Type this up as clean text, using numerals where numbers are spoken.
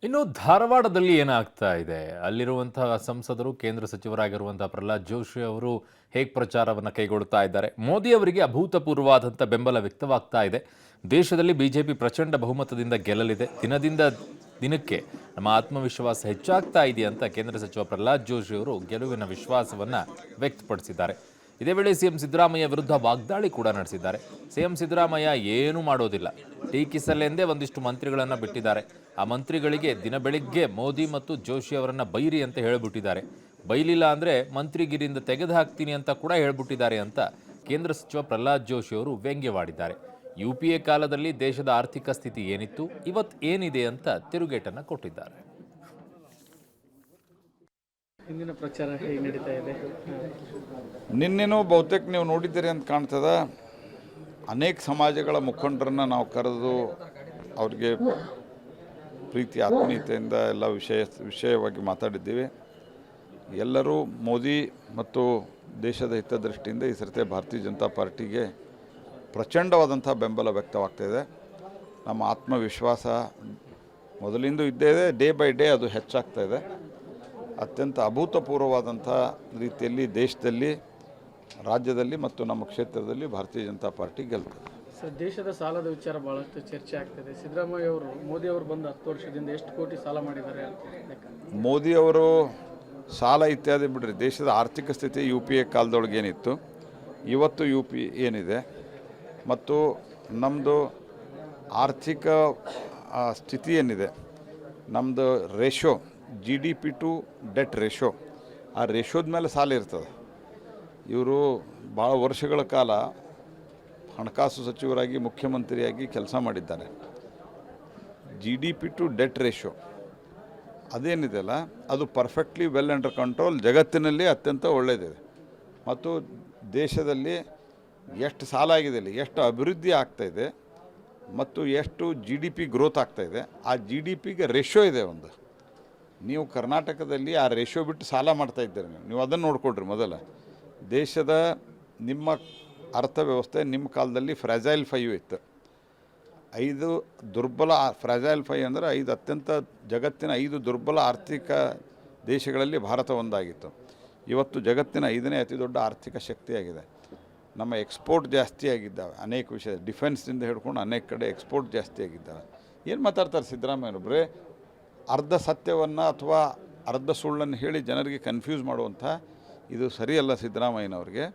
ಇನ್ನು ಧಾರವಾಡದಲ್ಲಿ ಏನಾಗ್ತಾ ಇದೆ? ಅಲ್ಲಿರುವಂತಹ ಸಂಸದರು, ಕೇಂದ್ರ ಸಚಿವರಾಗಿರುವಂತಹ ಪ್ರಹ್ಲಾದ್ ಜೋಶಿ ಅವರು ಹೇಗೆ ಪ್ರಚಾರವನ್ನು ಕೈಗೊಳ್ತಾ ಇದ್ದಾರೆ? ಮೋದಿ ಅವರಿಗೆ ಅಭೂತಪೂರ್ವವಾದಂಥ ಬೆಂಬಲ ವ್ಯಕ್ತವಾಗ್ತಾ ಇದೆ. ದೇಶದಲ್ಲಿ ಬಿಜೆಪಿ ಪ್ರಚಂಡ ಬಹುಮತದಿಂದ ಗೆಲ್ಲಲಿದೆ. ದಿನದಿಂದ ದಿನಕ್ಕೆ ನಮ್ಮ ಆತ್ಮವಿಶ್ವಾಸ ಹೆಚ್ಚಾಗ್ತಾ ಇದೆ ಅಂತ ಕೇಂದ್ರ ಸಚಿವ ಪ್ರಹ್ಲಾದ್ ಜೋಶಿ ಅವರು ಗೆಲುವಿನ ವಿಶ್ವಾಸವನ್ನ ವ್ಯಕ್ತಪಡಿಸಿದ್ದಾರೆ. ಇದೇ ವೇಳೆ ಸಿಎಂ ಸಿದ್ದರಾಮಯ್ಯ ವಿರುದ್ಧ ವಾಗ್ದಾಳಿ ಕೂಡ ನಡೆಸಿದ್ದಾರೆ. ಸಿಎಂ ಸಿದ್ದರಾಮಯ್ಯ ಏನೂ ಮಾಡೋದಿಲ್ಲ, ಟೀಕಿಸಲೆಂದೇ ಒಂದಿಷ್ಟು ಮಂತ್ರಿಗಳನ್ನು ಬಿಟ್ಟಿದ್ದಾರೆ. ಆ ಮಂತ್ರಿಗಳಿಗೆ ದಿನ ಬೆಳಿಗ್ಗೆ ಮೋದಿ ಮತ್ತು ಜೋಶಿ ಅವರನ್ನ ಬೈರಿ ಅಂತ ಹೇಳ್ಬಿಟ್ಟಿದ್ದಾರೆ. ಬೈಲಿಲ್ಲ ಅಂದ್ರೆ ಮಂತ್ರಿಗಿರಿಯಿಂದ ತೆಗೆದು ಹಾಕ್ತೀನಿ ಅಂತ ಕೂಡ ಹೇಳ್ಬಿಟ್ಟಿದ್ದಾರೆ ಅಂತ ಕೇಂದ್ರ ಸಚಿವ ಪ್ರಹ್ಲಾದ್ ಜೋಶಿ ಅವರು ವ್ಯಂಗ್ಯವಾಡಿದ್ದಾರೆ. ಯುಪಿಎ ಕಾಲದಲ್ಲಿ ದೇಶದ ಆರ್ಥಿಕ ಸ್ಥಿತಿ ಏನಿತ್ತು, ಇವತ್ತು ಏನಿದೆ ಅಂತ ತಿರುಗೇಟನ್ನ ಕೊಟ್ಟಿದ್ದಾರೆ. ಇಂದಿನ ಪ್ರಚಾರ ಹೇಗೆ ನಡೀತಾ ಇದೆ? ನಿನ್ನೆನೂ ಬಹುತೇಕ ನೀವು ನೋಡಿದ್ದೀರಿ ಅಂತ ಕಾಣ್ತದ. ಅನೇಕ ಸಮಾಜಗಳ ಮುಖಂಡರನ್ನು ನಾವು ಕರೆದು ಅವ್ರಿಗೆ ಪ್ರೀತಿ ಆತ್ಮೀಯತೆಯಿಂದ ಎಲ್ಲ ವಿಷಯವಾಗಿ ಮಾತಾಡಿದ್ದೀವಿ. ಎಲ್ಲರೂ ಮೋದಿ ಮತ್ತು ದೇಶದ ಹಿತದೃಷ್ಟಿಯಿಂದ ಈ ಸರ್ತಿ ಭಾರತೀಯ ಜನತಾ ಪಾರ್ಟಿಗೆ ಪ್ರಚಂಡವಾದಂಥ ಬೆಂಬಲ ವ್ಯಕ್ತವಾಗ್ತಾಯಿದೆ. ನಮ್ಮ ಆತ್ಮವಿಶ್ವಾಸ ಮೊದಲಿಂದ ಇದ್ದೇ ಇದೆ, ಡೇ ಬೈ ಡೇ ಅದು ಹೆಚ್ಚಾಗ್ತಾಯಿದೆ. ಅತ್ಯಂತ ಅಭೂತಪೂರ್ವವಾದಂಥ ರೀತಿಯಲ್ಲಿ ದೇಶದಲ್ಲಿ, ರಾಜ್ಯದಲ್ಲಿ ಮತ್ತು ನಮ್ಮ ಕ್ಷೇತ್ರದಲ್ಲಿ ಭಾರತೀಯ ಜನತಾ ಪಾರ್ಟಿ ಗೆಲ್ತದೆ. ಸರ್, ದೇಶದ ಸಾಲದ ವಿಚಾರ ಭಾಳಷ್ಟು ಚರ್ಚೆ ಆಗ್ತದೆ. ಸಿದ್ದರಾಮಯ್ಯ ಅವರು ಮೋದಿ ಅವರು ಬಂದು 10 ವರ್ಷದಿಂದ ಎಷ್ಟು ಕೋಟಿ ಸಾಲ ಮಾಡಿದ್ದಾರೆ ಅಂತ? ಮೋದಿ ಅವರು ಸಾಲ ಇತ್ಯಾದಿ ಬಿಡ್ರಿ, ದೇಶದ ಆರ್ಥಿಕ ಸ್ಥಿತಿ ಯು ಪಿ ಎ ಕಾಲದೊಳಗೆ ಏನಿತ್ತು, ಇವತ್ತು ಯು ಪಿ ಏನಿದೆ ಮತ್ತು ನಮ್ಮದು ಆರ್ಥಿಕ ಸ್ಥಿತಿ ಏನಿದೆ, ನಮ್ಮದು ratio G D P to debt ratio, ಆ ರೇಷೋದ ಮೇಲೆ ಸಾಲ ಇರ್ತದೆ. ಇವರು ಭಾಳ ವರ್ಷಗಳ ಕಾಲ ಹಣಕಾಸು ಸಚಿವರಾಗಿ ಮುಖ್ಯಮಂತ್ರಿಯಾಗಿ ಕೆಲಸ ಮಾಡಿದ್ದಾರೆ. G D P to debt ratio ಅದೇನಿದೆಯಲ್ಲ, ಅದು ಪರ್ಫೆಕ್ಟ್ಲಿ ವೆಲ್ ಅಂಡರ್ ಕಂಟ್ರೋಲ್, ಜಗತ್ತಿನಲ್ಲಿ ಅತ್ಯಂತ ಒಳ್ಳೆಯದಿದೆ. ಮತ್ತು ದೇಶದಲ್ಲಿ ಎಷ್ಟು ಸಾಲ ಆಗಿದೆ, ಎಷ್ಟು ಅಭಿವೃದ್ಧಿ ಆಗ್ತಾಯಿದೆ ಮತ್ತು ಎಷ್ಟು ಜಿ ಡಿ ಪಿ ಗ್ರೋತ್ ಆಗ್ತಾಯಿದೆ, ಆ ಜಿ ಡಿ ಪಿಗೆ ರೇಷೋ ಇದೆ ಒಂದು. ನೀವು ಕರ್ನಾಟಕದಲ್ಲಿ ಆ ರೇಷೋ ಬಿಟ್ಟು ಸಾಲ ಮಾಡ್ತಾಯಿದ್ದೀರಿ. ನೀವು ಅದನ್ನು ನೋಡಿಕೊಡ್ರಿ. ಮೊದಲ ದೇಶದ ನಿಮ್ಮ ಅರ್ಥವ್ಯವಸ್ಥೆ ನಿಮ್ಮ ಕಾಲದಲ್ಲಿ ಫ್ರೆಜೈಲ್ 5 ಇತ್ತು. 5 ದುರ್ಬಲ ಫ್ರೆಜೈಲ್ 5 ಅಂದರೆ 5 ಅತ್ಯಂತ ಜಗತ್ತಿನ 5 ದುರ್ಬಲ ಆರ್ಥಿಕ ದೇಶಗಳಲ್ಲಿ ಭಾರತ ಒಂದಾಗಿತ್ತು. ಇವತ್ತು ಜಗತ್ತಿನ 5ನೇ ಅತಿ ದೊಡ್ಡ ಆರ್ಥಿಕ ಶಕ್ತಿಯಾಗಿದೆ. ನಮ್ಮ ಎಕ್ಸ್ಪೋರ್ಟ್ ಜಾಸ್ತಿ ಆಗಿದ್ದಾವೆ, ಅನೇಕ ವಿಷಯ ಡಿಫೆನ್ಸ್ನಿಂದ ಹಿಡ್ಕೊಂಡು ಅನೇಕ ಕಡೆ ಎಕ್ಸ್ಪೋರ್ಟ್ ಜಾಸ್ತಿ ಆಗಿದ್ದಾವೆ. ಏನು ಮಾತಾಡ್ತಾರೆ ಸಿದ್ದರಾಮಯ್ಯರು? ಬರೇ ಅರ್ಧ ಸತ್ಯವನ್ನು ಅಥವಾ ಅರ್ಧ ಸುಳ್ಳನ್ನು ಹೇಳಿ ಜನರಿಗೆ ಕನ್ಫ್ಯೂಸ್ ಮಾಡುವಂಥ ಇದು ಸರಿಯಲ್ಲ ಸಿದ್ದರಾಮಯ್ಯನವ್ರಿಗೆ.